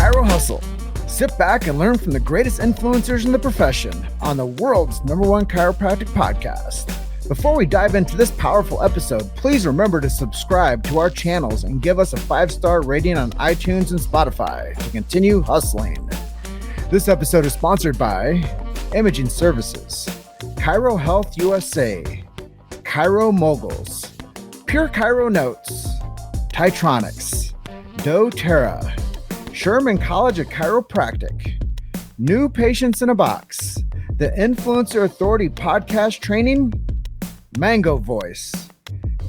Chiro Hustle. Sit back and learn from the greatest influencers in the profession on the world's #1 chiropractic podcast. Before we dive into this powerful episode, please remember to subscribe to our channels and give us a 5-star rating on iTunes and Spotify to continue hustling. This episode is sponsored by Imaging Services, Chiro Health USA, Chiro Moguls, Pure Chiro Notes, Titronics, doTERRA, Sherman College of Chiropractic, New Patients in a Box, the Influencer Authority Podcast Training, Mango Voice,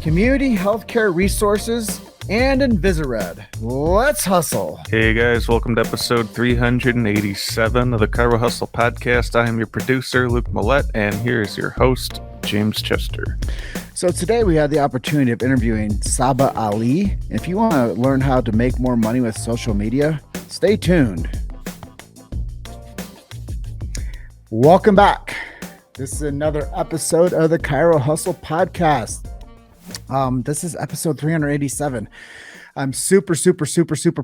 Community Healthcare Resources, and Invisired. Let's hustle. Hey guys, welcome to episode 387 of the Chiro Hustle Podcast. I am your producer, Luke Millette, and here is your host, James Chester. So today we had the opportunity of interviewing Sabah Ali. If you want to learn how to make more money with social media, stay tuned. Welcome back. This is another episode of the Chiro Hustle Podcast. This is episode 387. I'm super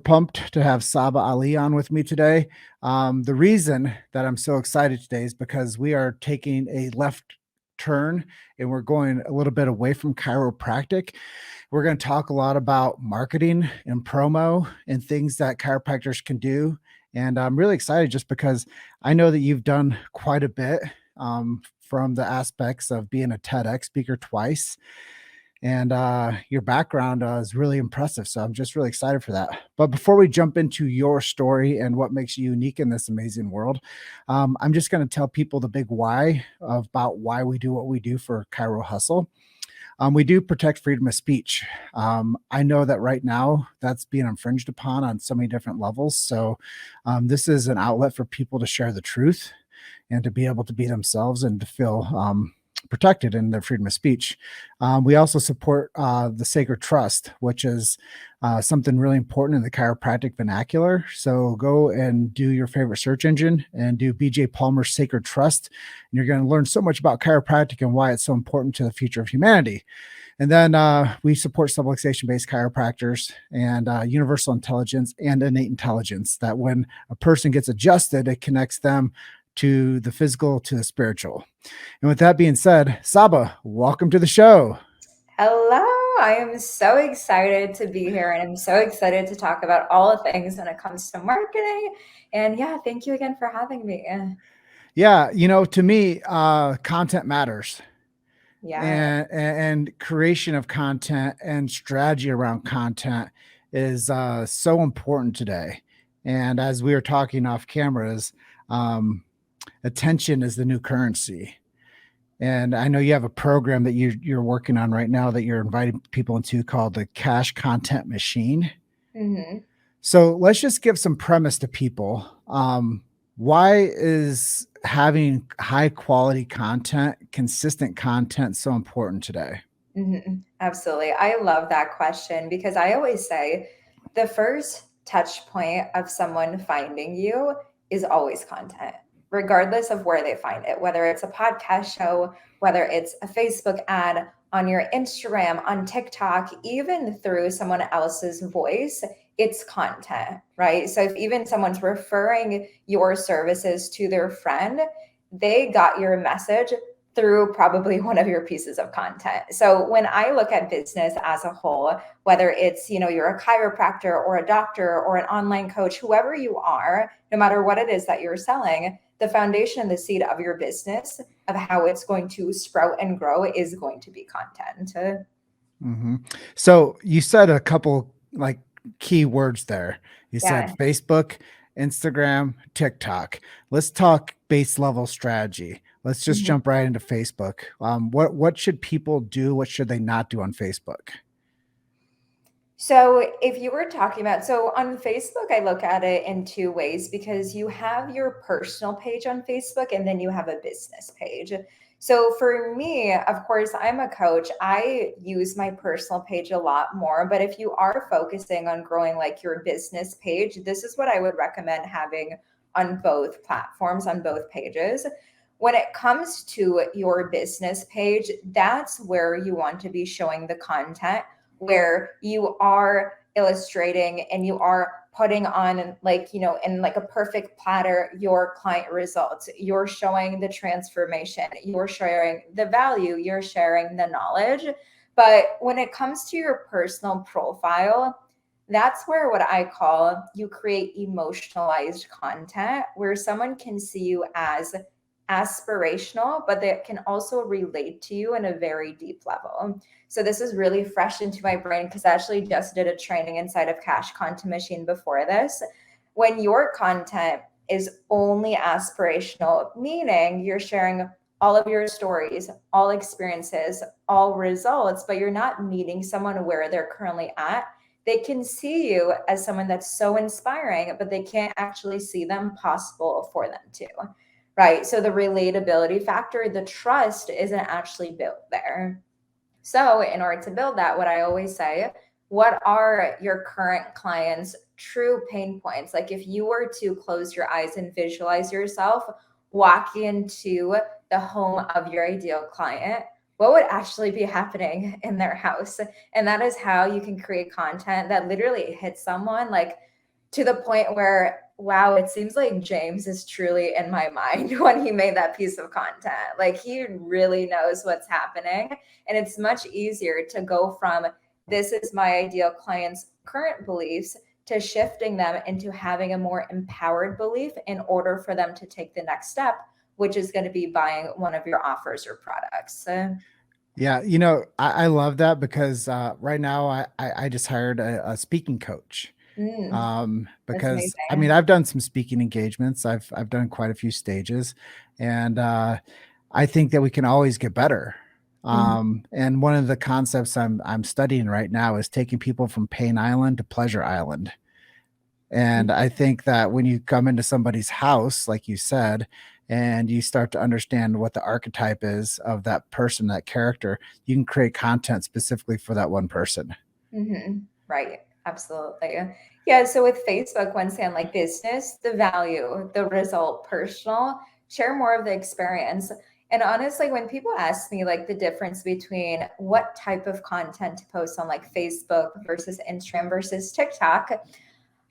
pumped to have Sabah Ali on with me today. The reason that I'm so excited today is because we are taking a left turn and we're going a little bit away from chiropractic. We're going to talk a lot about marketing and promo and things that chiropractors can do. And I'm really excited just because I know that you've done quite a bit from the aspects of being a TEDx speaker twice. And your background is really impressive. So I'm just really excited for that. But before we jump into your story and what makes you unique in this amazing world, I'm just going to tell people the big why about why we do what we do for Chiro Hustle. We do protect freedom of speech. I know that right now that's being infringed upon on so many different levels. So this is an outlet for people to share the truth and to be able to be themselves and to feel protected in their freedom of speech. We also support the Sacred Trust, which is something really important in the chiropractic vernacular. So go and do your favorite search engine and do BJ Palmer's Sacred Trust. And you're going to learn so much about chiropractic and why it's so important to the future of humanity. And then we support subluxation-based chiropractors and universal intelligence and innate intelligence, that when a person gets adjusted, it connects them to the physical, to the spiritual. And with that being said, Sabah, welcome to the show. Hello, I am so excited to be here and I'm so excited to talk about all the things when it comes to marketing. And yeah, thank you again for having me. Yeah, to me, content matters. Yeah. And creation of content and strategy around content is so important today. And as we were talking off cameras, attention is the new currency. And I know you have a program that you're working on right now that you're inviting people into called the Cash Content Machine. Mm-hmm. So let's just give some premise to people. Why is having high quality content, consistent content so important today? Mm-hmm. Absolutely. I love that question because I always say the first touch point of someone finding you is always content, regardless of where they find it, whether it's a podcast show, whether it's a Facebook ad, on your Instagram, on TikTok, even through someone else's voice, it's content, right? So if even someone's referring your services to their friend, they got your message through probably one of your pieces of content. So when I look at business as a whole, whether it's, you're a chiropractor or a doctor or an online coach, whoever you are, no matter what it is that you're selling, the foundation, the seed of your business, of how it's going to sprout and grow is going to be content. Mm-hmm. So you said a couple key words there. You said Facebook, Instagram, TikTok. Let's talk base level strategy. Let's just jump right into Facebook. What should people do? What should they not do on Facebook? So if you were talking about, so on Facebook, I look at it in two ways because you have your personal page on Facebook and then you have a business page. So for me, of course, I'm a coach. I use my personal page a lot more, but if you are focusing on growing like your business page, this is what I would recommend having on both platforms, on both pages. When it comes to your business page, that's where you want to be showing the content, where you are illustrating and you are putting on like, in like a perfect platter, your client results, you're showing the transformation, you're sharing the value, you're sharing the knowledge. But when it comes to your personal profile, that's where what I call you create emotionalized content where someone can see you as aspirational, but they can also relate to you in a very deep level. So this is really fresh into my brain because I actually just did a training inside of Cash Content Machine before this. When your content is only aspirational, meaning you're sharing all of your stories, all experiences, all results, but you're not meeting someone where they're currently at, they can see you as someone that's so inspiring, but they can't actually see them possible for them too. Right. So the relatability factor, the trust isn't actually built there. So in order to build that, what I always say, what are your current clients' true pain points? Like if you were to close your eyes and visualize yourself walking into the home of your ideal client, what would actually be happening in their house? And that is how you can create content that literally hits someone like to the point where, wow, it seems like James is truly in my mind when he made that piece of content. Like he really knows what's happening. And it's much easier to go from this is my ideal client's current beliefs to shifting them into having a more empowered belief in order for them to take the next step, which is going to be buying one of your offers or products. Yeah, I love that because right now I just hired a speaking coach. That's Because I mean amazing. I've done some speaking engagements. I've done quite a few stages, and I think that we can always get better. Mhm. And one of the concepts I'm studying right now is taking people from pain island to pleasure island. And I think that when you come into somebody's house, like you said, and you start to understand what the archetype is of that person, that character, you can create content specifically for that one person. Right. Absolutely. Yeah. So with Facebook, when saying like business, the value, the result, personal, share more of the experience. And honestly, when people ask me like the difference between what type of content to post on like Facebook versus Instagram versus TikTok,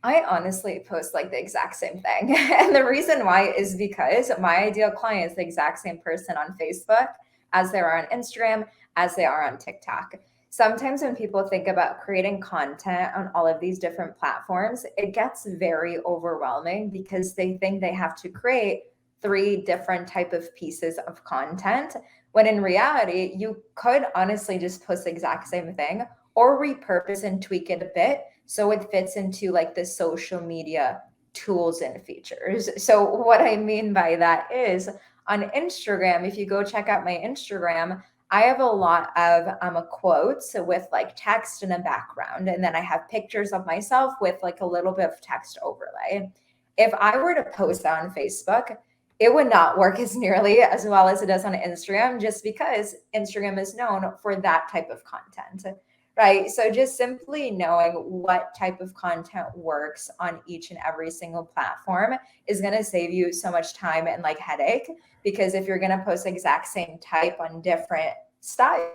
I honestly post like the exact same thing. And the reason why is because my ideal client is the exact same person on Facebook as they are on Instagram, as they are on TikTok. Sometimes when people think about creating content on all of these different platforms, it gets very overwhelming because they think they have to create three different type of pieces of content when in reality you could honestly just post the exact same thing or repurpose and tweak it a bit so it fits into like the social media tools and features. So what I mean by that is on Instagram, if you go check out my Instagram, I have a lot of quotes with like text in a background, and then I have pictures of myself with like a little bit of text overlay. If I were to post that on Facebook, it would not work as nearly as well as it does on Instagram, just because Instagram is known for that type of content. Right. So just simply knowing what type of content works on each and every single platform is going to save you so much time and like headache. Because if you're going to post exact same type on different styles,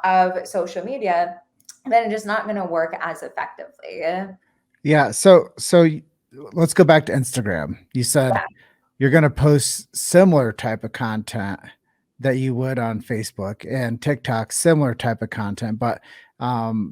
of social media, then it's just not going to work as effectively. Yeah. So let's go back to Instagram. You said Yeah. you're going to post similar type of content that you would on Facebook and TikTok, similar type of content. But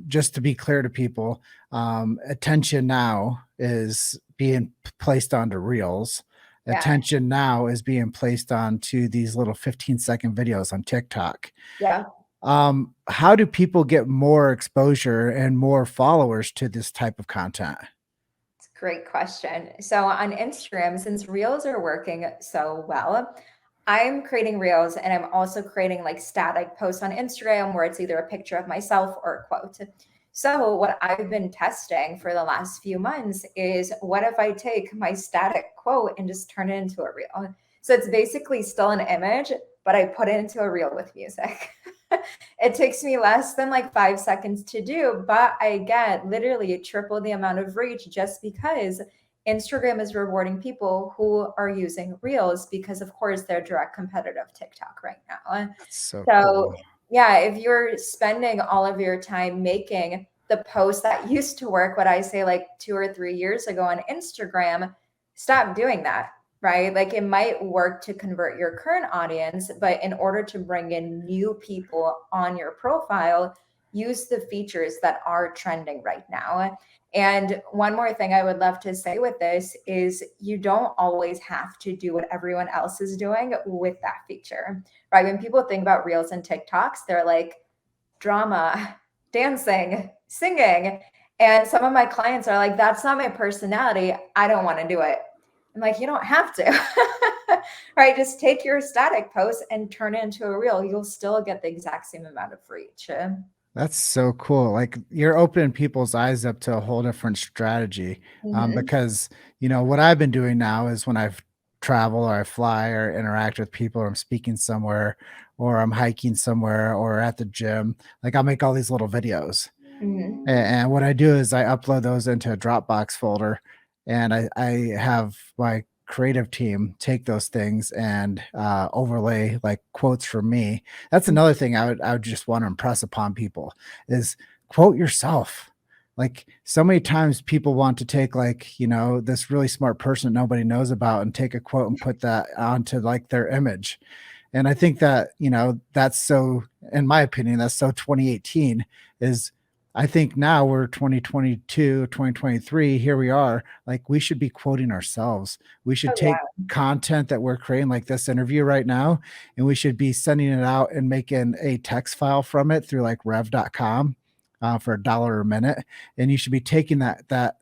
just to be clear to people, attention now is being placed onto reels. Yeah. Attention now is being placed onto these little 15-second videos on TikTok. Yeah. How do people get more exposure and more followers to this type of content? It's a great question. So on Instagram, since reels are working so well, I'm creating reels and I'm also creating like static posts on Instagram where it's either a picture of myself or a quote. So, what I've been testing for the last few months is what if I take my static quote and just turn it into a reel? So, it's basically still an image, but I put it into a reel with music. It takes me less than like 5 seconds to do, but I get literally triple the amount of reach just because Instagram is rewarding people who are using Reels because, of course, they're direct competitive TikTok right now. That's so So, cool. yeah, if you're spending all of your time making the post that used to work, what I say like 2 or 3 years ago on Instagram, stop doing that, right? Like it might work to convert your current audience, but in order to bring in new people on your profile, use the features that are trending right now. And one more thing I would love to say with this is you don't always have to do what everyone else is doing with that feature, right? When people think about Reels and TikToks, they're like drama, dancing, singing. And some of my clients are like, that's not my personality. I don't want to do it. I'm like, you don't have to, right? Just take your static post and turn it into a reel. You'll still get the exact same amount of reach. That's so cool. Like you're opening people's eyes up to a whole different strategy. Because, what I've been doing now is when I've travel or I fly or interact with people or I'm speaking somewhere or I'm hiking somewhere or at the gym, like I'll make all these little videos. Mhm. And what I do is I upload those into a Dropbox folder and I have my creative team take those things and overlay like quotes from me. That's another thing I would just want to impress upon people is quote yourself. Like so many times people want to take like, this really smart person that nobody knows about and take a quote and put that onto like their image. And I think that, that's so, in my opinion, that's so 2018 is I think now we're 2022, 2023, here we are, like we should be quoting ourselves. We should Oh, yeah. take content that we're creating like this interview right now, and we should be sending it out and making a text file from it through like rev.com for $1 a minute. And you should be taking that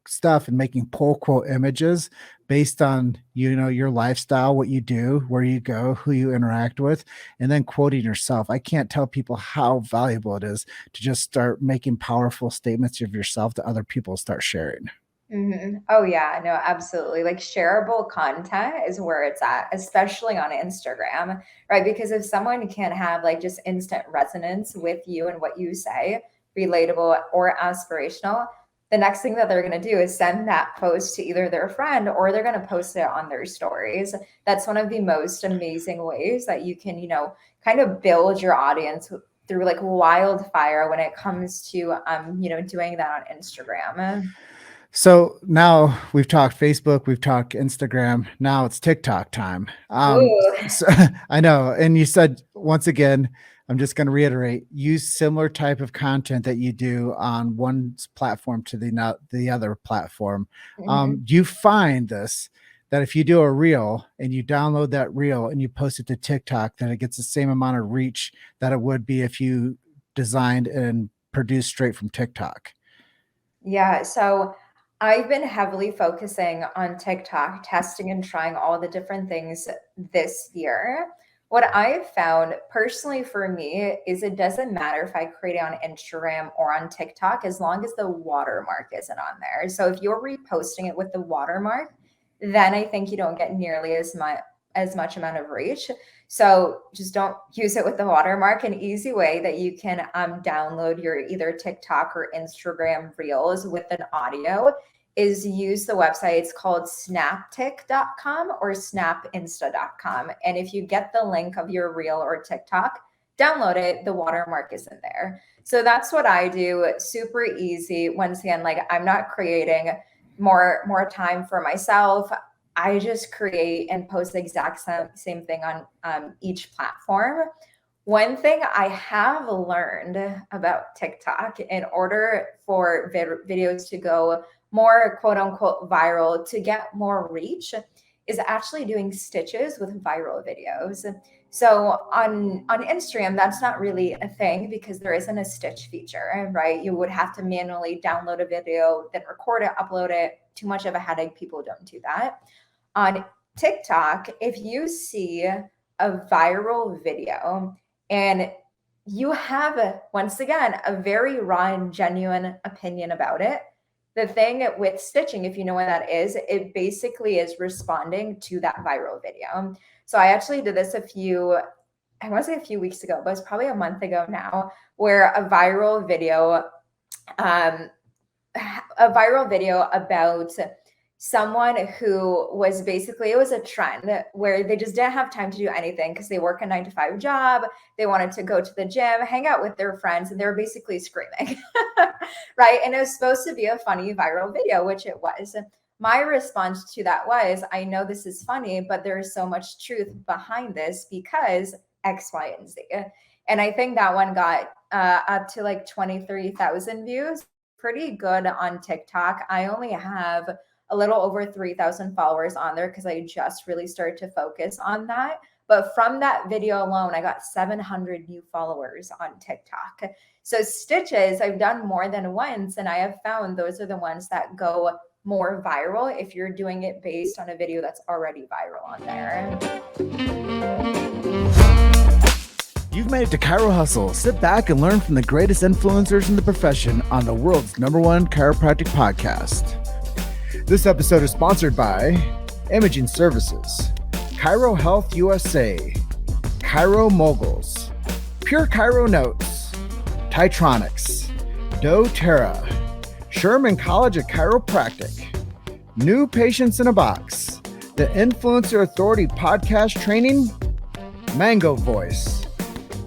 stuff and making pull quote images based on your lifestyle, what you do, where you go, who you interact with, and then quoting yourself. I can't tell people how valuable it is to just start making powerful statements of yourself that other people start sharing. Mm-hmm. Oh, yeah, no, absolutely. Like shareable content is where it's at, especially on Instagram, right? Because if someone can have like just instant resonance with you and what you say, relatable or aspirational, the next thing that they're going to do is send that post to either their friend or they're going to post it on their stories. That's one of the most amazing ways that you can, kind of build your audience through like wildfire when it comes to, doing that on Instagram. So now we've talked Facebook, we've talked Instagram. Now it's TikTok time. Ooh. So, I know. And you said, once again, I'm just going to reiterate, use similar type of content that you do on one platform to the other platform. Mhm. Do you find this, that if you do a reel and you download that reel and you post it to TikTok, that it gets the same amount of reach that it would be if you designed and produced straight from TikTok? Yeah, so I've been heavily focusing on TikTok, testing and trying all the different things this year. What I've found personally for me is it doesn't matter if I create it on Instagram or on TikTok as long as the watermark isn't on there. So if you're reposting it with the watermark, then I think you don't get nearly as much amount of reach. So just don't use it with the watermark. An easy way that you can download your either TikTok or Instagram reels with an audio is use the website. It's called snaptic.com or snapinsta.com. And if you get the link of your reel or TikTok, download it. The watermark is in there. So that's what I do. Super easy. Once again, like I'm not creating more time for myself. I just create and post the exact same thing on each platform. One thing I have learned about TikTok, in order for videos to go more quote unquote viral, to get more reach, is actually doing stitches with viral videos. So on Instagram, that's not really a thing because there isn't a stitch feature, right? You would have to manually download a video, then record it, upload it. Too much of a headache. People don't do that. On TikTok, if you see a viral video and you have, once again, a very raw and genuine opinion about it, the thing with stitching, if you know what that is, it basically is responding to that viral video. So I actually did this I want to say a few weeks ago, but it's probably a month ago now, where a viral video about someone who was basically, it was a trend where they just didn't have time to do anything because they work a 9-to-5 job. They wanted to go to the gym, hang out with their friends, and they were basically screaming, right? And it was supposed to be a funny viral video, which it was. My response to that was, I know this is funny, but there is so much truth behind this because X, Y, and Z. And I think that one got up to like 23,000 views, pretty good on TikTok. I only have a little over 3,000 followers on there because I just really started to focus on that. But from that video alone, I got 700 new followers on TikTok. So stitches, I've done more than once, and I have found those are the ones that go more viral if you're doing it based on a video that's already viral on there. You've made it to Chiro Hustle. Sit back and learn from the greatest influencers in the profession on the world's #1 chiropractic podcast. This episode is sponsored by Imaging Services, Chiro Health USA, Chiro Moguls, Pure Chiro Notes, Titronics, doTERRA, Sherman College of Chiropractic, New Patients in a Box, the Influencer Authority Podcast Training, Mango Voice,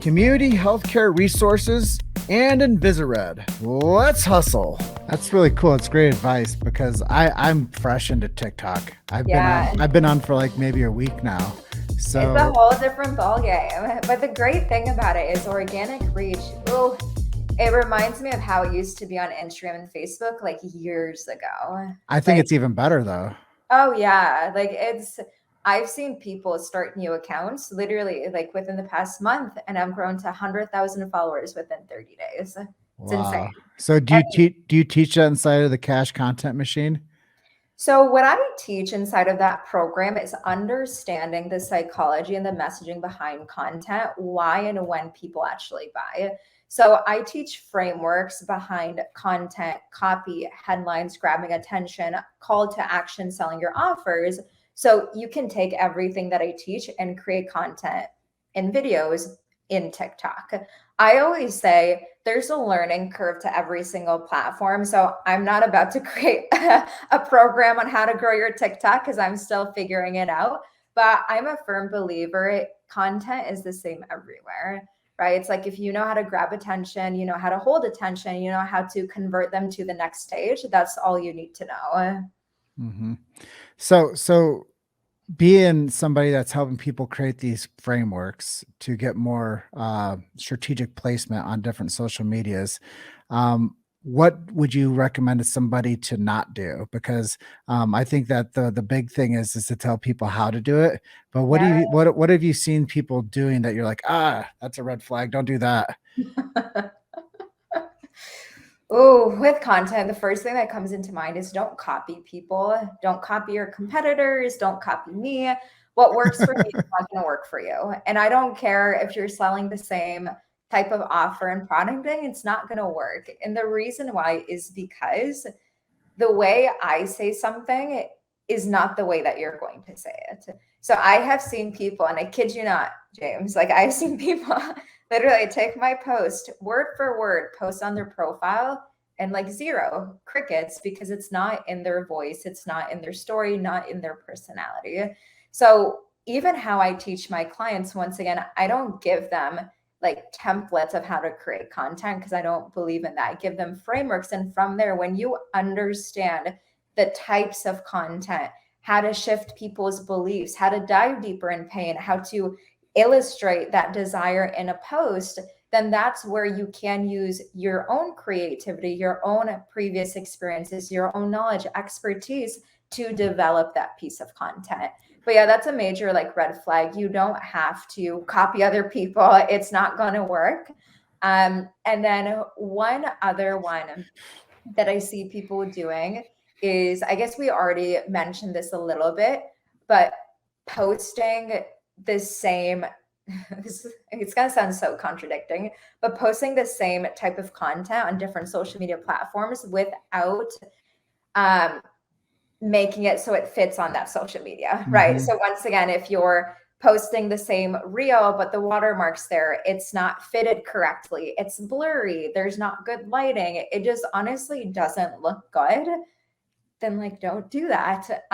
Community Healthcare Resources, and Invisired. Let's hustle. That's really cool. It's great advice because I'm fresh into TikTok. I've been on for like maybe a week now. So it's a whole different ballgame. But the great thing about it is organic reach. Ooh, it reminds me of how it used to be on Instagram and Facebook like years ago. I think it's even better though. Oh yeah. I've seen people start new accounts literally like within the past month, and I've grown to 100,000 followers within 30 days. It's insane. So do you teach that inside of the Cash Content Machine? So what I teach inside of that program is understanding the psychology and the messaging behind content, why and when people actually buy. So I teach frameworks behind content, copy, headlines, grabbing attention, call to action, selling your offers. So you can take everything that I teach and create content in videos in TikTok. I always say there's a learning curve to every single platform. So I'm not about to create a program on how to grow your TikTok because I'm still figuring it out. But I'm a firm believer content is the same everywhere, right? It's like if you know how to grab attention, you know how to hold attention, you know how to convert them to the next stage. That's all you need to know. Mm-hmm. So being somebody that's helping people create these frameworks to get more strategic placement on different social medias, what would you recommend to somebody to not do? Because I think that the big thing is to tell people how to do it. But what have you seen people doing that you're like, that's a red flag, don't do that? Oh, with content, the first thing that comes into mind is don't copy people. Don't copy your competitors. Don't copy me. What works for me is not going to work for you. And I don't care if you're selling the same type of offer and product, it's not going to work. And the reason why is because the way I say something is not the way that you're going to say it. So I have seen people, and I kid you not, James, like I've seen people literally take my post word for word, post on their profile, and like zero crickets because it's not in their voice, it's not in their story, not in their personality. So even how I teach my clients, once again, I don't give them like templates of how to create content because I don't believe in that. I give them frameworks. And from there, when you understand the types of content, how to shift people's beliefs, how to dive deeper in pain, how to illustrate that desire in a post, then that's where you can use your own creativity, your own previous experiences, your own knowledge, expertise to develop that piece of content. But yeah, that's a major like red flag. You don't have to copy other people. It's not going to work. And then one other one that I see people doing is, I guess we already mentioned this a little bit, but posting the same, it's going to sound so contradicting, but posting the same type of content on different social media platforms without making it so it fits on that social media, right? So once again, if you're posting the same reel, but the watermark's there, it's not fitted correctly, it's blurry, there's not good lighting, it just honestly doesn't look good. then like don't do that.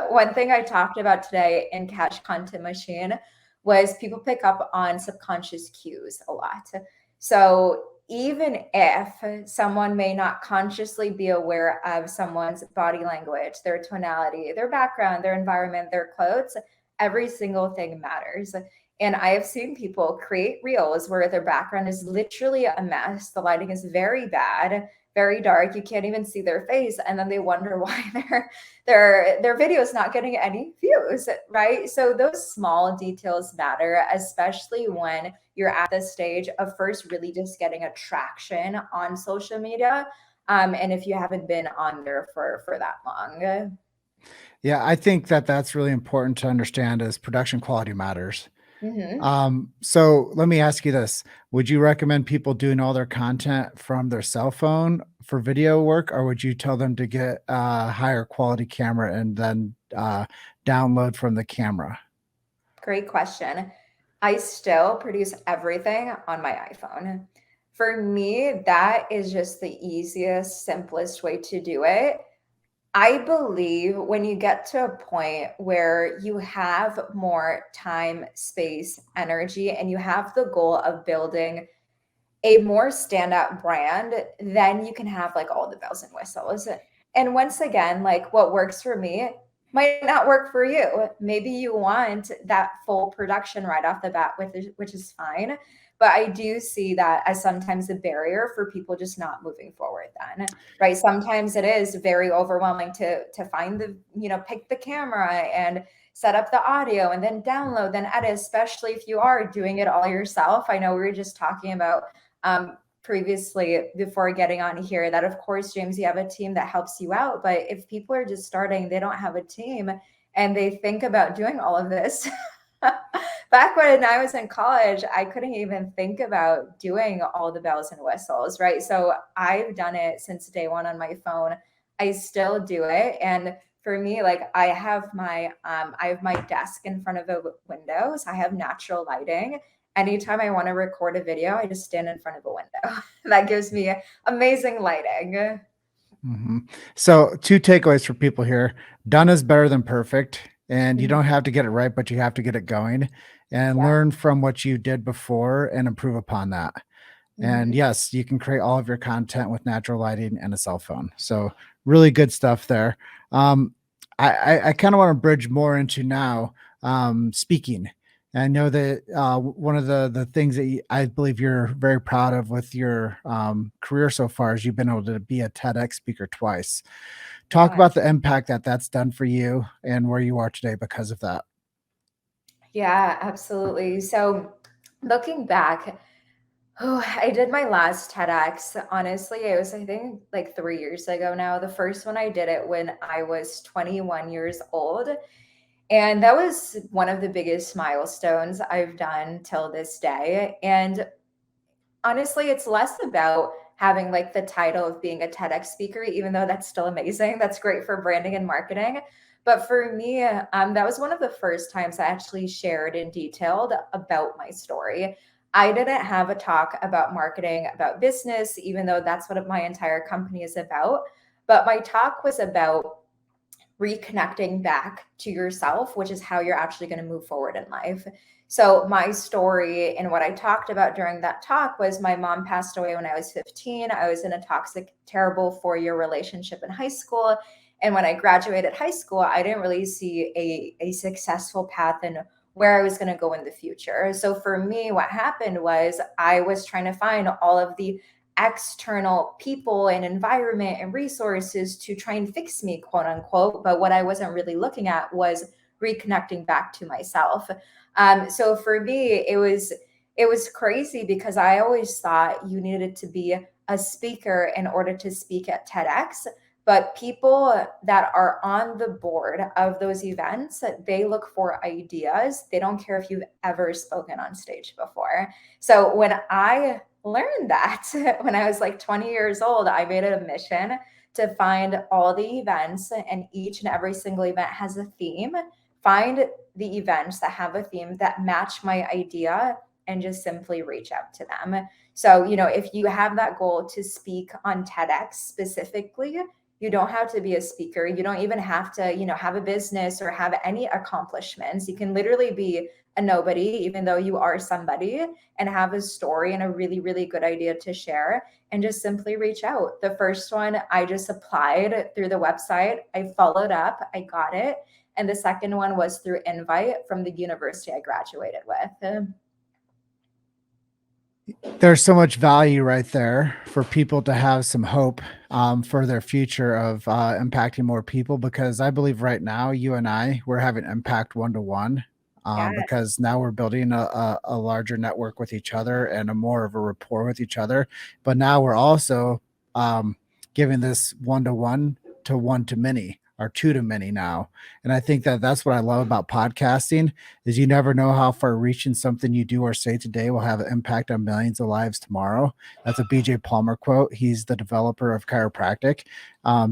One thing I talked about today in Cash Content Machine was people pick up on subconscious cues a lot. So even if someone may not consciously be aware of someone's body language, their tonality, their background, their environment, their clothes, every single thing matters. And I have seen people create reels where their background is literally a mess. The lighting is very bad, very dark. You can't even see their face. And then they wonder why their video is not getting any views, right? So those small details matter, especially when you're at the stage of first really just getting a traction on social media. And if you haven't been on there for that long. Yeah, I think that that's really important to understand is production quality matters. Mm-hmm. So let me ask you this. Would you recommend people doing all their content from their cell phone for video work, or would you tell them to get a higher quality camera and then download from the camera? Great question. I still produce everything on my iPhone. For me, that is just the easiest, simplest way to do it. I believe when you get to a point where you have more time, space, energy, and you have the goal of building a more standout brand, then you can have like all the bells and whistles. And once again, like what works for me might not work for you. Maybe you want that full production right off the bat, which is fine. But I do see that as sometimes a barrier for people just not moving forward then, right? Sometimes it is very overwhelming to find pick the camera and set up the audio and then download, then edit, especially if you are doing it all yourself. I know we were just talking about previously before getting on here that of course, James, you have a team that helps you out, but if people are just starting, they don't have a team and they think about doing all of this. Back when I was in college, I couldn't even think about doing all the bells and whistles, right? So I've done it since day one on my phone. I still do it. And for me, like I have my desk in front of a window. So I have natural lighting. Anytime I want to record a video, I just stand in front of a window. That gives me amazing lighting. Mm-hmm. So, two takeaways for people here. Done is better than perfect. And you don't have to get it right, but you have to get it going and Yeah. learn from what you did before and improve upon that. And Mhm. yes, you can create all of your content with natural lighting and a cell phone. So, really good stuff there. I kind of want to bridge more into now speaking. I know that one of the things that I believe you're very proud of with your career so far is you've been able to be a TEDx speaker twice. Talk Yeah. about the impact that that's done for you and where you are today because of that. Yeah, absolutely. So looking back, oh, I did my last TEDx. Honestly, it was, I think, like 3 years ago now. The first one I did it when I was 21 years old. And that was one of the biggest milestones I've done till this day. And honestly, it's less about having like the title of being a TEDx speaker, even though that's still amazing. That's great for branding and marketing. But for me, that was one of the first times I actually shared in detail about my story. I didn't have a talk about marketing, about business, even though that's what my entire company is about. But my talk was about reconnecting back to yourself, which is how you're actually going to move forward in life. So, my story and what I talked about during that talk was my mom passed away when I was 15. I was in a toxic, terrible 4-year relationship in high school. And when I graduated high school, I didn't really see a successful path in where I was going to go in the future. So, for me, what happened was I was trying to find all of the external people and environment and resources to try and fix me, quote unquote. But what I wasn't really looking at was reconnecting back to myself. So for me, it was crazy because I always thought you needed to be a speaker in order to speak at TEDx. But people that are on the board of those events, they look for ideas. They don't care if you've ever spoken on stage before. So when I learned that when I was like 20 years old, I made it a mission to find all the events, and each and every single event has a theme. Find the events that have a theme that match my idea and just simply reach out to them. So, if you have that goal to speak on TEDx specifically, You don't have to be a speaker. You don't even have to, have a business or have any accomplishments. You can literally be a nobody, even though you are somebody, and have a story and a really, really good idea to share, and just simply reach out. The first one, I just applied through the website. I followed up, I got it. And the second one was through invite from the university I graduated with. There's so much value right there for people to have some hope for their future of impacting more people, because I believe right now you and we're having impact one-to-one, Yeah. because now we're building a larger network with each other and a more of a rapport with each other. But now we're also giving this one-to-one to one-to-many, or two-to-many now. And I think that that's what I love about podcasting, is you never know how far reaching something you do or say today will have an impact on millions of lives tomorrow. That's a BJ Palmer quote. He's the developer of chiropractic.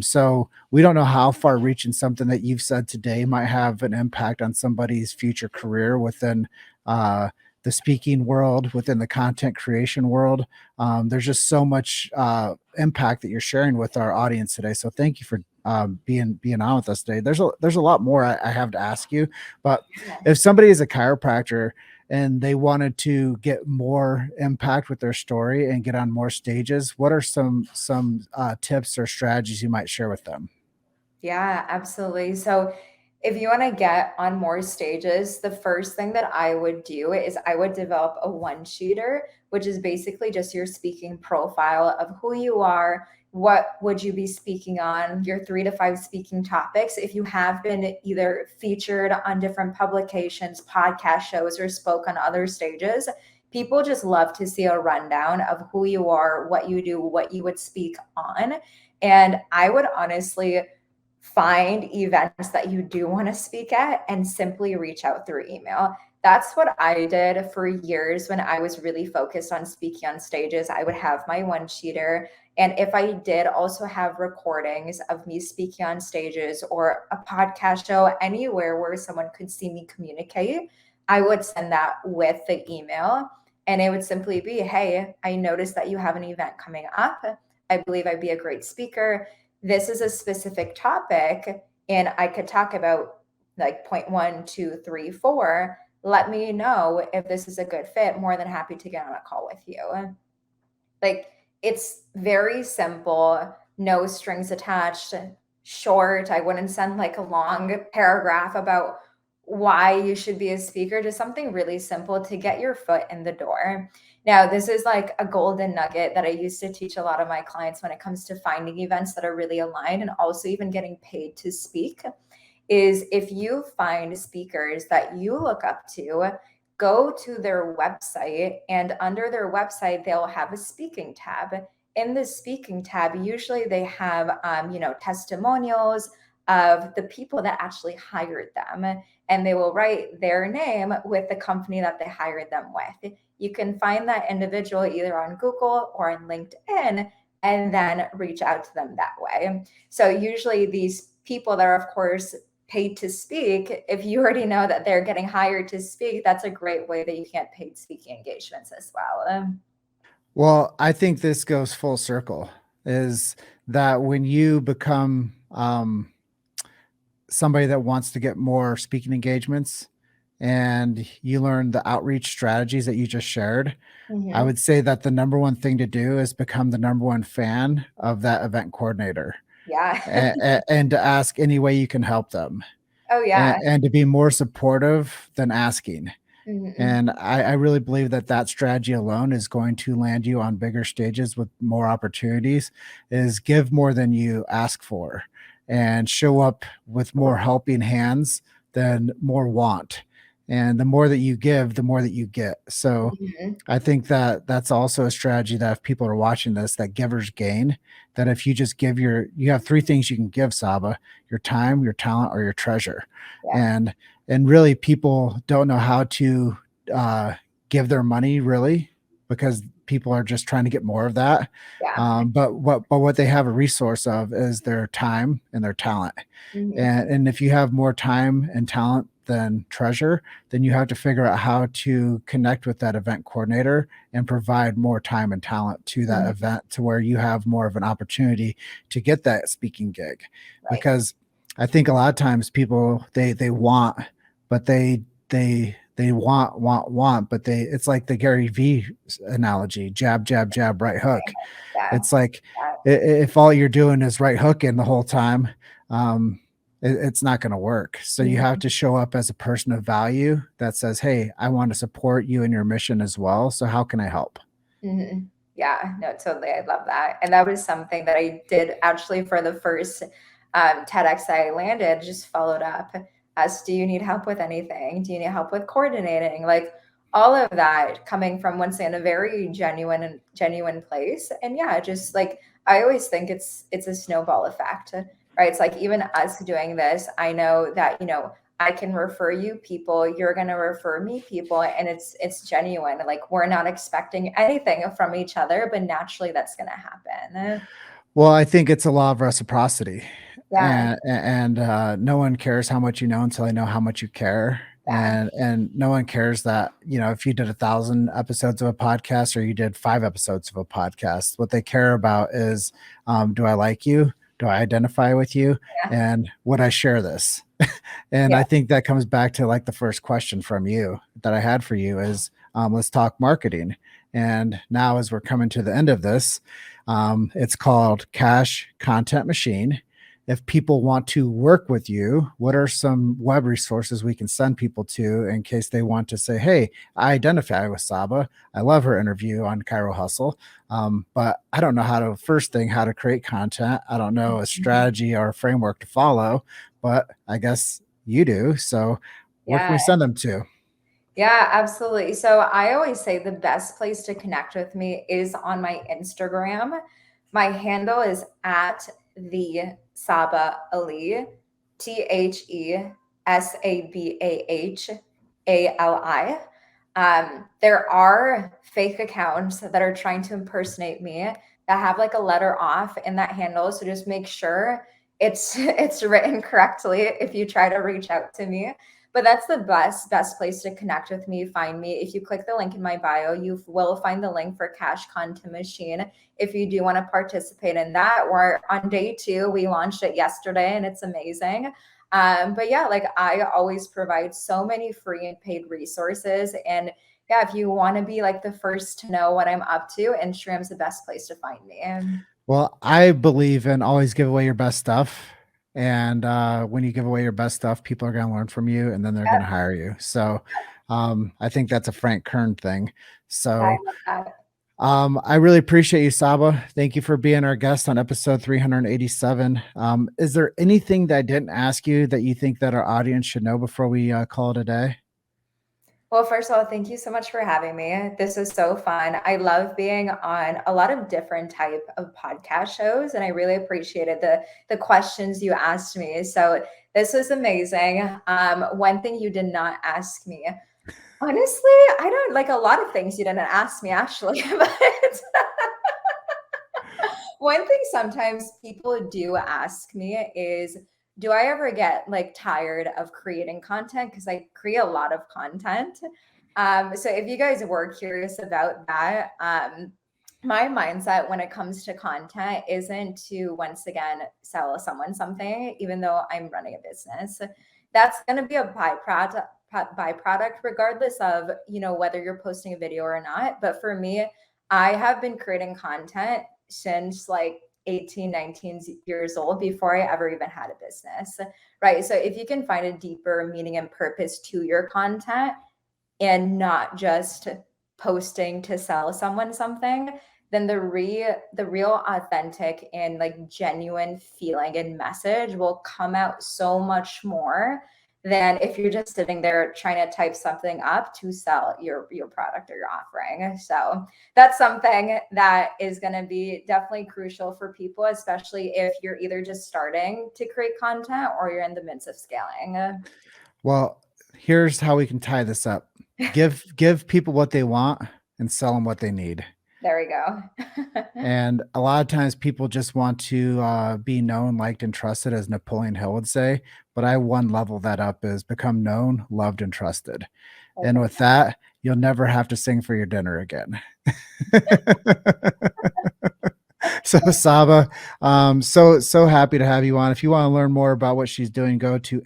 So we don't know how far reaching something that you've said today might have an impact on somebody's future career within the speaking world, within the content creation world. There's just so much impact that you're sharing with our audience today. So thank you for being on with us today. There's a lot more I have to ask you, but if somebody is a chiropractor and they wanted to get more impact with their story and get on more stages, what are some tips or strategies you might share with them? Yeah, absolutely. So if you want to get on more stages, the first thing that I would do is I would develop a one-sheeter, which is basically just your speaking profile of who you are, what would you be speaking on, your 3 to 5 speaking topics. If you have been either featured on different publications, podcast shows, or spoke on other stages, people just love to see a rundown of who you are, what you do, what you would speak on. And I would honestly find events that you do want to speak at and simply reach out through email. That's what I did for years when I was really focused on speaking on stages. I would have my one-sheeter. And if I did also have recordings of me speaking on stages or a podcast show, anywhere where someone could see me communicate, I would send that with the email. And it would simply be, hey, I noticed that you have an event coming up. I believe I'd be a great speaker. This is a specific topic, and I could talk about like point 1, 2, 3, 4. Let me know if this is a good fit. More than happy to get on a call with you. Like, it's very simple, no strings attached, short. I wouldn't send like a long paragraph about why you should be a speaker, just something really simple to get your foot in the door. Now, this is like a golden nugget that I used to teach a lot of my clients when it comes to finding events that are really aligned and also even getting paid to speak, is if you find speakers that you look up to, go to their website, and under their website, they'll have a speaking tab. In the speaking tab, usually they have, testimonials of the people that actually hired them, and they will write their name with the company that they hired them with. You can find that individual either on Google or on LinkedIn and then reach out to them that way. So usually these people that are, of course, paid to speak, if you already know that they're getting hired to speak, that's a great way that you get paid speaking engagements as well. Well, I think this goes full circle, is that when you become somebody that wants to get more speaking engagements and you learn the outreach strategies that you just shared, I would say that the number one thing to do is become the number one fan of that event coordinator. Yeah. And to ask any way you can help them, Oh, yeah. and to be more supportive than asking. Mhm. And I really believe that that strategy alone is going to land you on bigger stages with more opportunities, is give more than you ask for and show up with more helping hands than more want. And the more that you give, the more that you get. So Mhm. I think that that's also a strategy that if people are watching this, that givers gain, that if you just give you have 3 things you can give, Saba: your time, your talent, or your treasure. Yeah. And really people don't know how to give their money, really, because people are just trying to get more of that. Yeah. But what they have a resource of is their time and their talent. Mhm. And if you have more time and talent than treasure, then you have to figure out how to connect with that event coordinator and provide more time and talent to that Mhm. event to where you have more of an opportunity to get that speaking gig. Right. Because I think a lot of times people they want, but they want, but it's like the Gary V analogy, jab, jab, jab, right hook. Yeah. It's like Yeah. if all you're doing is right hooking the whole time, it's not going to work. So you have Mhm. to show up as a person of value that says, hey, I want to support you in your mission as well. So how can I help? Mhm. Yeah, no, totally. I love that. And that was something that I did actually for the first TEDx I landed, just followed up as, do you need help with anything? Do you need help with coordinating? Like all of that coming from once in a very genuine place. And yeah, just like I always think it's a snowball effect, right? It's like even us doing this, I know that, I can refer you people, you're going to refer me people, and it's genuine. Like we're not expecting anything from each other, but naturally that's going to happen. Well, I think it's a law of reciprocity, Yeah. and no one cares how much you know until they know how much you care, Yeah. and no one cares that if you did 1,000 episodes of a podcast or you did 5 episodes of a podcast, what they care about is, do I like you? Do I identify with you? Yeah. And would I share this? And Yeah. I think that comes back to like the first question from you that I had for you is, let's talk marketing. And now as we're coming to the end of this, it's called Cash Content Machine. If people want to work with you, what are some web resources we can send people to in case they want to say, hey, I identify with Sabah. I love her interview on Chiro Hustle. But I don't know how to create content. I don't know a Mhm. strategy or a framework to follow, but I guess you do. So where can Yeah. we send them to? Yeah, absolutely. So I always say the best place to connect with me is on my Instagram. My handle is at the Sabah Ali, TheSabahali. There are fake accounts that are trying to impersonate me that have like a letter off in that handle. So just make sure it's written correctly if you try to reach out to me. But that's the best place to connect with me, find me. If you click the link in my bio, you will find the link for Cash Content Machine if you do want to participate in that. We're on day 2. We launched it yesterday and it's amazing. But yeah, like I always provide so many free and paid resources. And yeah, if you want to be like the first to know what I'm up to, Instagram's the best place to find me. Well, I believe in always give away your best stuff. And when you give away your best stuff, people are going to learn from you and then they're going to hire you. So I think that's a Frank Kern thing. I So love that. I really appreciate you, Sabah. Thank you for being our guest on episode 387. Is there anything that I didn't ask you that you think that our audience should know before we call it a day? Well, first of all, thank you so much for having me. This is so fun. I love being on a lot of different type of podcast shows, and I really appreciated the questions you asked me. So this was amazing. One thing you did not ask me, honestly, I don't like a lot of things you didn't ask me actually, but one thing sometimes people do ask me is, do I ever get like tired of creating content? Because I create a lot of content. So if you guys were curious about that, my mindset when it comes to content isn't to once again sell someone something, even though I'm running a business. That's going to be a byproduct regardless of whether you're posting a video or not. But for me, I have been creating content since like 18, 19 years old before I ever even had a business, right? So if you can find a deeper meaning and purpose to your content and not just posting to sell someone something, then the real authentic and like genuine feeling and message will come out so much more than if you're just sitting there trying to type something up to sell your product or your offering. So that's something that is going to be definitely crucial for people, especially if you're either just starting to create content or you're in the midst of scaling. Well, here's how we can tie this up. Give people what they want and sell them what they need. There we go. And a lot of times people just want to be known, liked, and trusted, as Napoleon Hill would say. But I one level that up is become known, loved, and trusted. Okay. And with that, you'll never have to sing for your dinner again. So Sabah, so happy to have you on. If you want to learn more about what she's doing, go to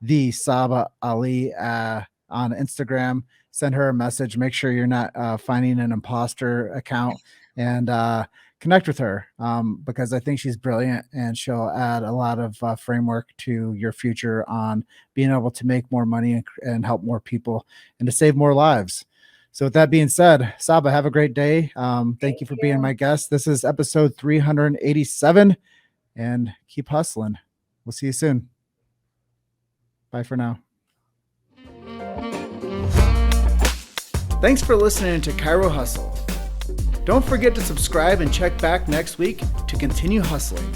the Sabah Ali on Instagram. Send her a message. Make sure you're not finding an imposter account, and connect with her because I think she's brilliant, and she'll add a lot of framework to your future on being able to make more money and help more people and to save more lives. So with that being said, Sabah, have a great day. Thank you for being my guest. This is episode 387, and keep hustling. We'll see you soon. Bye for now. Thanks for listening to Chiro Hustle. Don't forget to subscribe and check back next week to continue hustling.